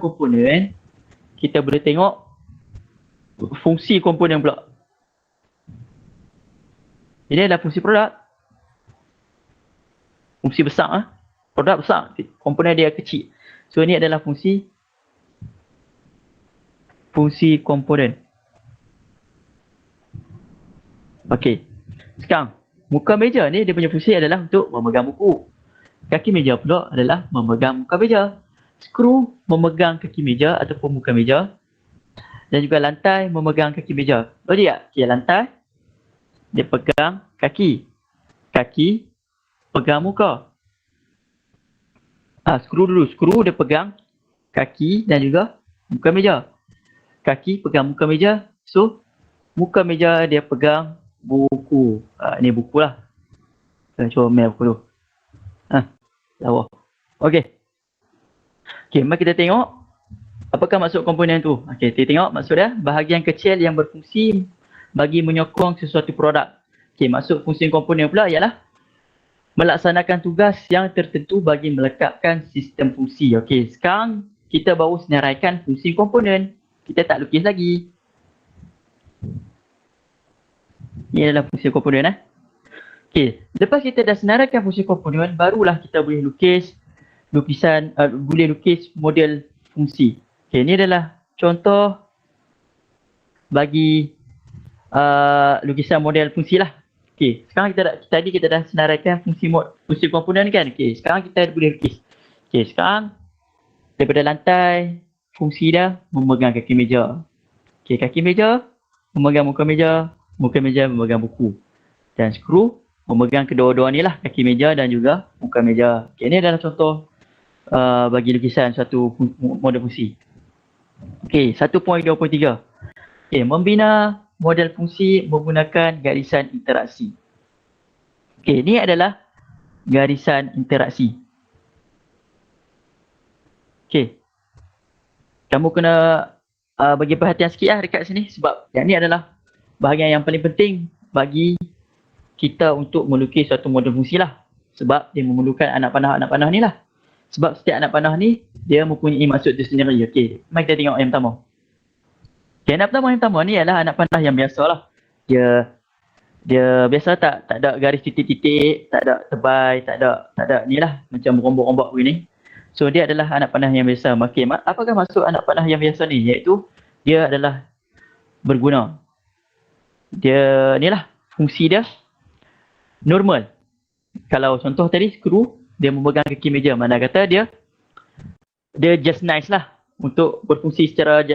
komponen, kita boleh tengok fungsi komponen pula. Ini adalah fungsi produk. Fungsi besar. Produk besar, komponen dia kecil. So ini adalah fungsi komponen. Okey. Sekarang, muka meja ni dia punya fungsi adalah untuk memegang buku. Kaki meja pula adalah memegang muka meja. Skru memegang kaki meja ataupun muka meja. Dan juga lantai memegang kaki meja. Logik tak? Okay, lantai dia pegang kaki. Kaki pegang muka. Skru dulu. Skru dia pegang kaki dan juga muka meja. Kaki pegang muka meja. So, muka meja dia pegang buku. Ni buku lah. Cuba mail buku tu. Lawa. Okey. Okey, mari kita tengok apakah maksud komponen tu. Okey, kita tengok maksud dia. Bahagian kecil yang berfungsi bagi menyokong sesuatu produk. Okey, maksud fungsi komponen pula ialah melaksanakan tugas yang tertentu bagi melekatkan sistem fungsi. Okey, sekarang kita baru senaraikan fungsi komponen. Kita tak lukis lagi. Ini adalah fungsi komponen. Okey, lepas kita dah senaraikan fungsi komponen, barulah kita boleh lukis model fungsi. Okey, ini adalah contoh bagi lukisan model fungsi lah. Okey, sekarang kita dah senaraikan fungsi komponen kan. Okey, sekarang kita boleh lukis. Okey, sekarang daripada lantai, fungsi dia memegang kaki meja. Okey, kaki meja memegang muka meja memegang buku. Dan skru memegang kedua-dua ni lah, kaki meja dan juga muka meja. Okey, ini adalah contoh bagi lukisan satu model fungsi. Okey, 1.23. Okey, membina model fungsi menggunakan garisan interaksi. Okey, ini adalah garisan interaksi. Okey. Kamu kena bagi perhatian sikit lah dekat sini sebab yang ni adalah bahagian yang paling penting bagi kita untuk melukis suatu model fungsi lah. Sebab dia memerlukan anak panah ni lah. Sebab setiap anak panah ni dia mempunyai maksud tersendiri. Okey, mari kita tengok yang pertama. Okey, yang pertama ni adalah anak panah yang biasa lah. Dia biasa tak ada garis titik-titik, tak ada tebal, tak ada ni lah macam rombak-rombak begini. So dia adalah anak panah yang biasa. Okey, apakah maksud anak panah yang biasa ni? Iaitu dia adalah berguna. Dia ni lah fungsi dia normal. Kalau contoh tadi skru dia memegang kaki meja, mana kata dia just nice lah untuk berfungsi secara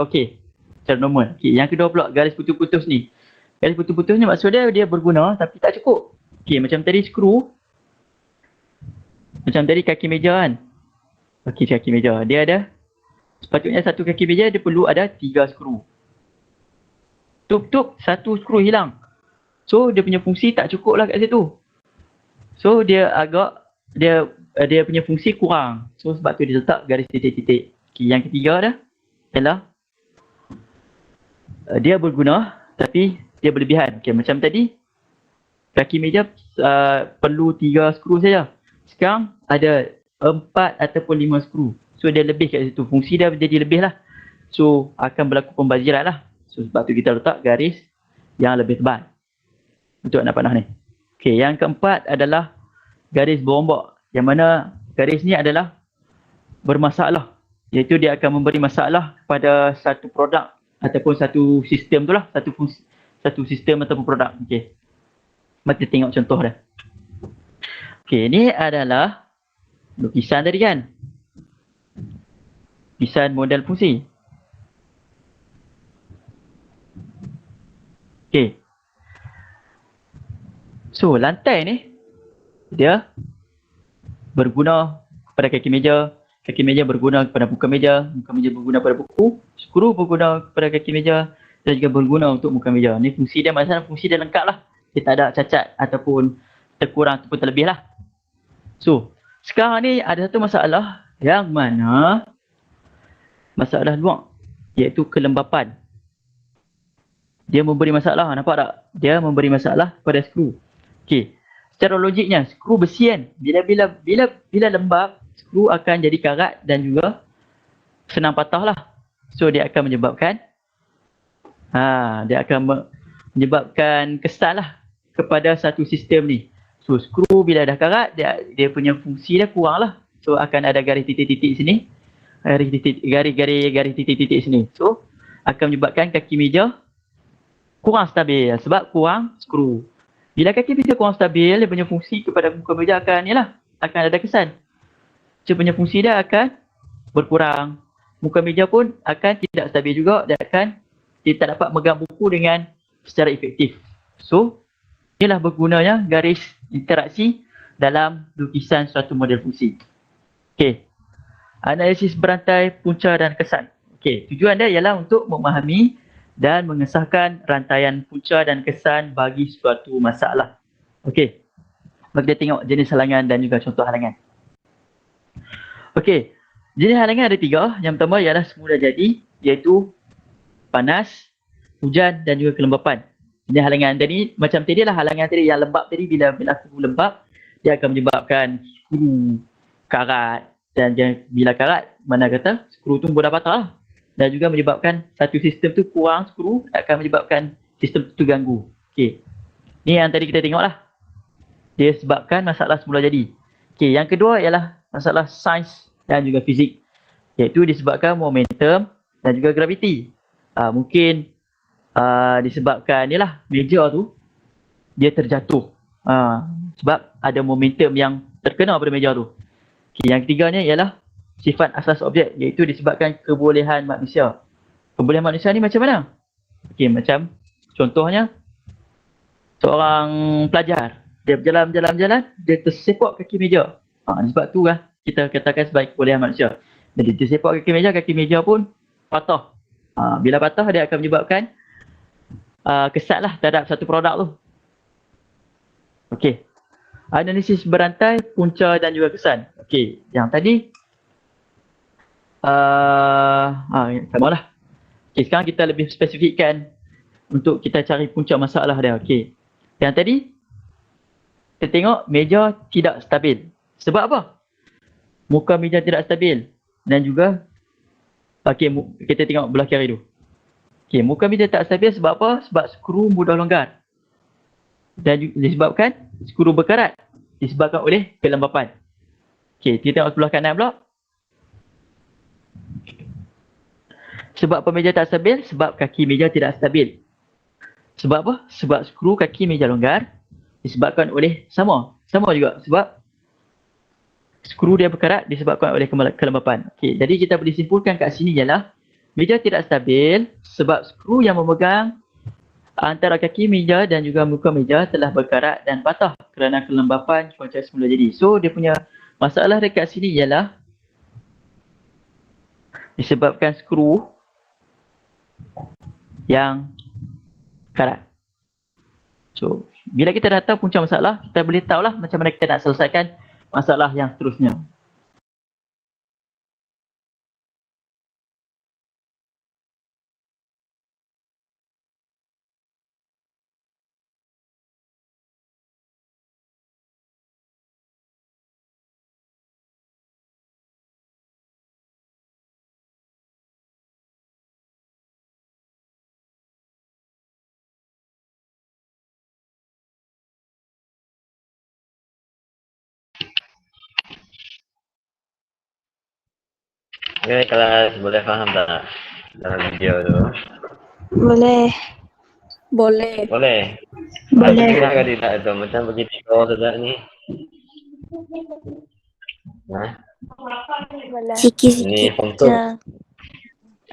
okey, secara normal. Okey, yang kedua pula garis putus-putus ni. Garis putus-putus ni maksud dia berguna tapi tak cukup. Okey, macam tadi skru, macam tadi kaki meja kan. Okey, kaki meja dia ada sepatutnya satu kaki meja dia perlu ada 3 skru. Tuk-tuk satu skru hilang. So dia punya fungsi tak cukup lah kat situ. So dia punya fungsi kurang. So sebab tu dia letak garis titik-titik. Okay, yang ketiga dah ialah dia berguna tapi dia berlebihan. Okay, macam tadi kaki meja perlu 3 skru saja. Sekarang ada 4 ataupun 5 skru. So dia lebih kat situ. Fungsi dia jadi lebih lah. So akan berlaku pembaziran lah. So sebab tu kita letak garis yang lebih tebal untuk anak panah ni. Okey, yang keempat adalah garis berombak. Yang mana garis ni adalah bermasalah. Iaitu dia akan memberi masalah kepada satu produk ataupun satu sistem tu lah. Satu sistem ataupun produk. Okey. Mari kita tengok contoh dia. Okey, ni adalah lukisan tadi kan. Lukisan model fungsi. Okey. So, lantai ni dia berguna kepada kaki meja berguna kepada muka meja berguna kepada buku, skru berguna kepada kaki meja dan juga berguna untuk muka meja. Ni fungsi dia, maksudnya fungsi dia lengkap lah. Dia tak ada cacat ataupun terkurang ataupun terlebih lah. So, sekarang ni ada satu masalah yang mana masalah luar, iaitu kelembapan. Dia memberi masalah, nampak tak? Dia memberi masalah pada skru. Okey, secara logiknya skru besi kan, bila lembab, skru akan jadi karat dan juga senang patah lah. So dia akan menyebabkan menyebabkan kesan lah kepada satu sistem ni. So skru bila dah karat, dia punya fungsi dia kurang lah. So akan ada garis titik-titik sini, garis titik-titik sini. So akan menyebabkan kaki meja kurang stabil sebab kurang skru. Bila kaki meja kurang stabil, dia punya fungsi kepada muka meja akan ada kesan. So punya fungsi dia akan berkurang. Muka meja pun akan tidak stabil juga, dia tak dapat megang buku dengan secara efektif. So inilah bergunanya garis interaksi dalam lukisan suatu model fungsi. Okey. Analisis berantai punca dan kesan. Okey, tujuan dia ialah untuk memahami dan mengesahkan rantaian punca dan kesan bagi suatu masalah. Okey. Mari kita tengok jenis halangan dan juga contoh halangan. Okey. Jenis halangan ada 3. Yang pertama ialah semula jadi, iaitu panas, hujan dan juga kelembapan. Jenis halangan tadi macam tadi lah, halangan tadi yang lembap tadi, bila skru lembap dia akan menyebabkan skru karat, dan bila karat mana kata skru tu mudah patah lah. Dan juga menyebabkan satu sistem tu kurang skru, akan menyebabkan sistem tu terganggu. Okey. Ni yang tadi kita tengok lah. Dia sebabkan masalah semula jadi. Okey, yang kedua ialah masalah sains dan juga fizik, iaitu disebabkan momentum dan juga graviti. Mungkin disebabkan meja tu dia terjatuh sebab ada momentum yang terkena pada meja tu. Okay, yang ketiganya ialah sifat asas objek, iaitu disebabkan kebolehan manusia. Kebolehan manusia ni macam mana? Okay, macam contohnya seorang pelajar, dia berjalan, dia tersepak kaki meja. Sebab tu lah kita katakan sebagai kebolehan manusia. Jadi dia tersepak kaki meja pun patah. Bila patah dia akan menyebabkan kesat lah terhadap satu produk tu. Okey. Analisis berantai, punca dan juga kesan. Okey, yang tadi sama lah. Okey, sekarang kita lebih spesifikkan untuk kita cari punca masalah dia. Okey. Yang tadi kita tengok meja tidak stabil. Sebab apa? Muka meja tidak stabil dan juga kita tengok belah kiri tu. Okey, muka meja tak stabil sebab apa? Sebab skru mudah longgar. Dan disebabkan skru berkarat, disebabkan oleh kelembapan. Okey, kita tengok sebelah kanan pula. Sebab apa meja tak stabil? Sebab kaki meja tidak stabil. Sebab apa? Sebab skru kaki meja longgar, disebabkan oleh sama juga sebab skru dia berkarat, disebabkan oleh kelembapan. Okey, jadi kita boleh simpulkan kat sini ialah meja tidak stabil sebab skru yang memegang antara kaki meja dan juga muka meja telah berkarat dan patah kerana kelembapan cuaca semula jadi. So dia punya masalah dekat sini ialah disebabkan skru yang karat. So bila kita dah tahu punca masalah, kita boleh tahulah macam mana kita nak selesaikan masalah yang seterusnya. Okay, kelas boleh faham tak dalam video tu? Boleh. Boleh. Boleh. Dengar ke tidak tu? Macam begitu sudah ni. Boleh. Sikit-sikit. Ini form tu.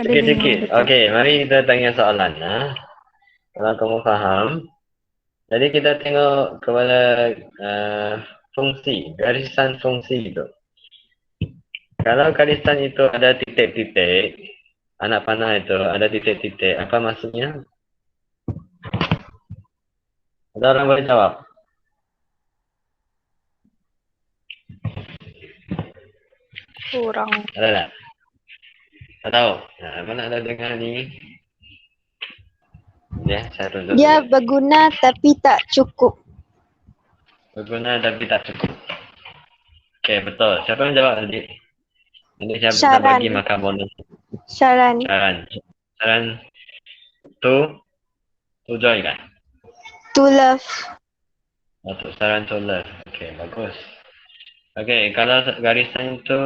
Sikit-sikit. Okey, mari kita tanya soalan. Kalau kamu faham. Jadi kita tengok kepada fungsi, garisan fungsi itu. Kalau garisan itu ada titik-titik, anak panah itu ada titik-titik, apa maksudnya? Ada orang boleh jawab? Kurang. Ada tak? Tak tahu? Mana ada dengar ni? Ya, saya tunjuk. Dia berguna tapi tak cukup. Berguna tapi tak cukup. Okey, betul. Siapa yang jawab tadi? Nanti saya nak Syaran. bagi makan bonus. Syaran. Saran to joy kan? To love. Untuk saran to love. Okey, bagus. Okey, kalau garisan itu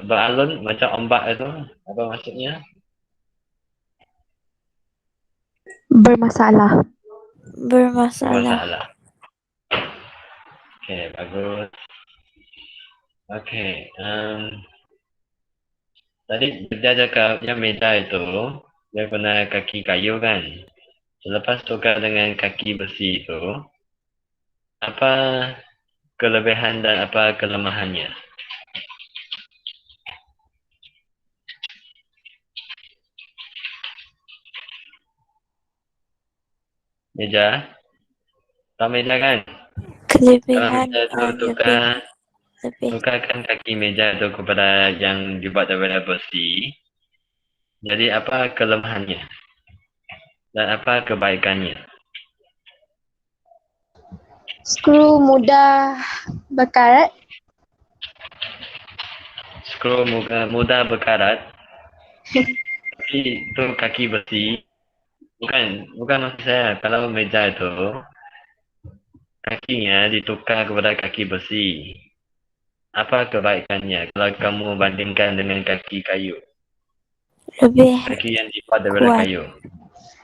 beralun macam ombak itu, apa maksudnya? Bermasalah. Masalah. Okey, bagus. Okey, tadi dia cakap yang meja itu dia guna kaki kayu kan? Selepas tukar dengan kaki besi itu, apa kelebihan dan apa kelemahannya? Meja? Tak meja kan? Kalau Kelebihan meja itu lebih tukarkan kaki meja itu kepada yang dibuat daripada besi. Jadi apa kelemahannya? Dan apa kebaikannya? Skru mudah berkarat. Skru mudah berkarat. Tapi itu kaki besi. Bukan maksud saya. Kalau meja itu kakinya ditukar kepada kaki besi. Apa kebaikannya kalau kamu bandingkan dengan kaki kayu? lebih Kaki yang dibuat daripada Kuat. kayu.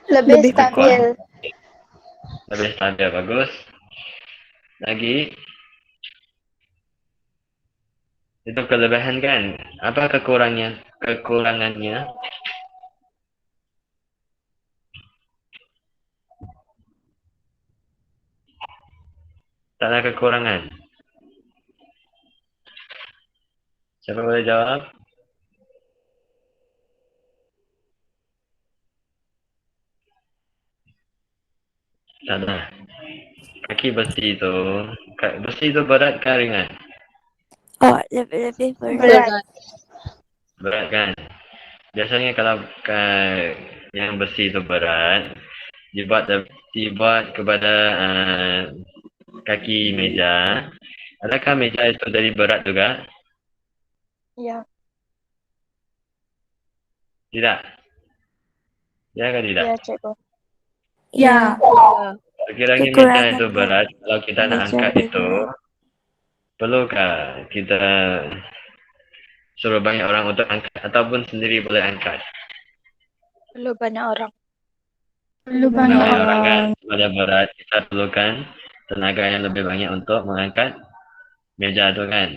Lebih kuat. stabil. Lebih stabil, bagus. Lagi. Itu kelebihan kan? Apa kekurangannya? Tak ada kekurangan. Siapa boleh jawab? Tak ada. Kaki besi itu berat ke ringan? lebih Berat. Berat kan? Biasanya kalau yang besi itu berat, dibuat kepada kaki meja. Adakah meja itu jadi berat juga? Ya. Tidak. Ya ke tidak? Ya, cikgu. Ya. Sekiranya meja Kekurangan itu berat, kalau kita nak meja angkat berat. itu, perlukah kita suruh banyak orang untuk angkat ataupun sendiri boleh angkat? Perlu banyak orang. Perlu Banyak banyak orang kan? orang. Pada berat, kita perlukan tenaga yang lebih banyak untuk mengangkat meja itu kan?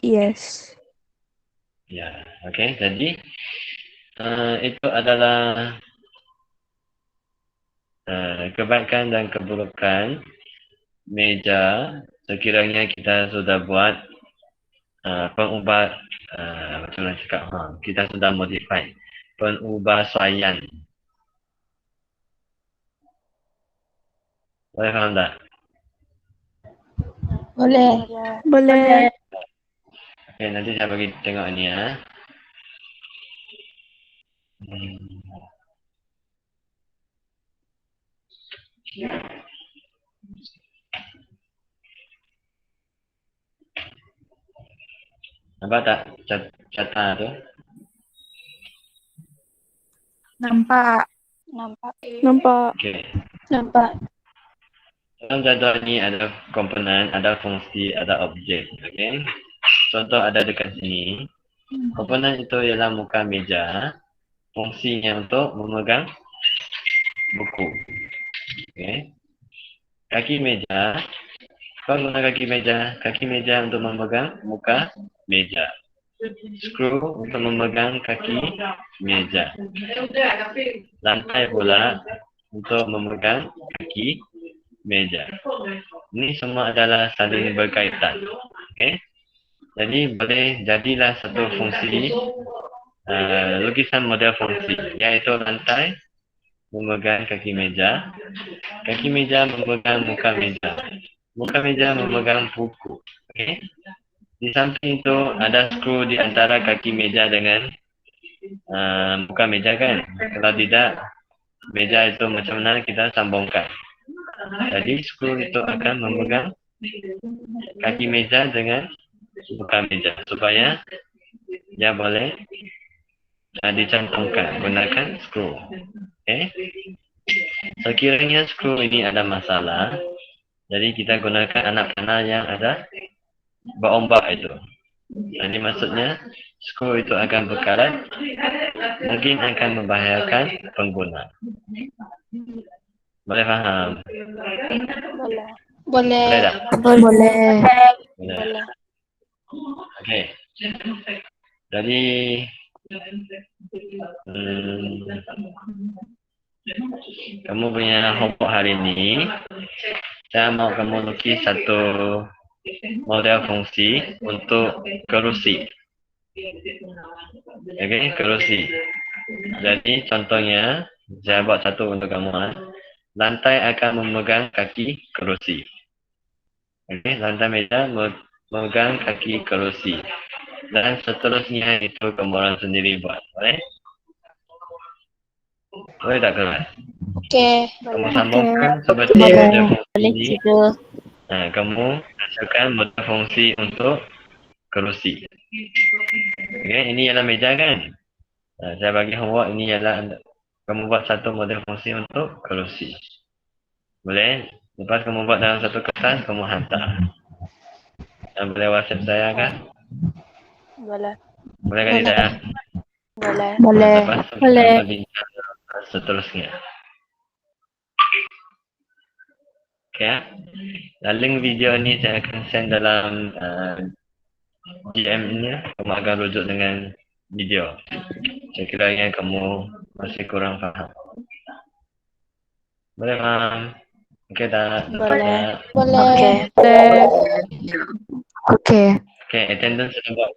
Yes. Ya, okey. Jadi itu adalah kebaikan dan keburukan meja sekiranya kita sudah buat pengubah macam mana cakap, kita sudah modify pengubahsaian. Boleh faham tak? Boleh. Boleh. Okay, nanti saya bagi tengok ni ya. Nampak tak catatan tu? Nampak. Nampak. Nampak. Okey. Nampak. Dalam jadual ni ada komponen, ada fungsi, ada objek. Okey. Contoh ada dekat sini. Komponen itu ialah muka meja. Fungsinya untuk memegang buku. Okey. Kaki meja. Apa guna kaki meja? Kaki meja untuk memegang muka meja. Skru untuk memegang kaki meja. Lantai pula untuk memegang kaki meja. Ini semua adalah saling berkaitan. Okey. Jadi boleh jadilah satu fungsi lukisan model fungsi, iaitu lantai memegang kaki meja memegang muka meja memegang buku. Okey. Di samping itu ada skru di antara kaki meja dengan muka meja kan. Kalau tidak, meja itu macam mana kita sambungkan. Jadi skru itu akan memegang kaki meja dengan buka meja supaya dia boleh dicantumkan gunakan skru. Okay. Sekiranya skru ini ada masalah, jadi kita gunakan anak panah yang ada berombak itu. Jadi maksudnya skru itu akan berkarat, mungkin akan membahayakan pengguna. Boleh faham? Boleh. Boleh tak? Boleh. Boleh. Boleh. Okey. Jadi kamu punya homework hari ini, saya mau kamu lukis satu model fungsi untuk kerusi. Okey, kerusi. Jadi contohnya, saya buat satu untuk kamu. Lantai akan memegang kaki kerusi. Okey, lantai meja memegang kaki kerusi. Dan seterusnya itu kamu orang sendiri buat. Boleh? Boleh tak kelas? Okey. Kamu Boleh. sambungkan seperti Boleh. model fungsi Boleh ini. juga. Kamu hasilkan model fungsi untuk kerusi. Okey, ini ialah meja kan? Saya bagi homework ini ialah kamu buat satu model fungsi untuk kerusi. Boleh? Lepas kamu buat dalam satu kertas, kamu hantar. Dan boleh WhatsApp saya kan? Boleh. Boleh kan tidak? Boleh. Boleh. Lepas Boleh. kita berbincang seterusnya. Okey. Link video ni saya akan send dalam DM-nya. Kamu akan rujuk dengan video. Sekiranya kamu masih kurang faham. Boleh faham? Okey tak? Boleh. Tak? Boleh. Okey. Okey, attendance sudah buat.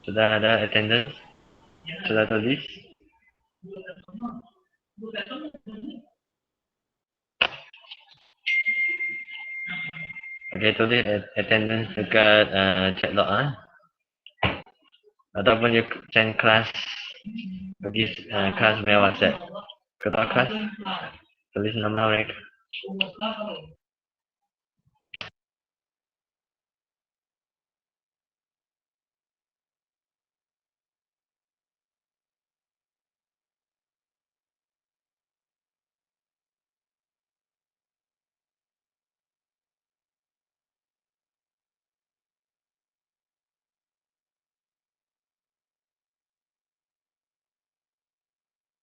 Sudah ada attendance? Sudah tulis? Okey, tulis attendance dekat chat log ataupun you send kelas pergi kelas punya WhatsApp. Ketua kelas tulis nama mereka.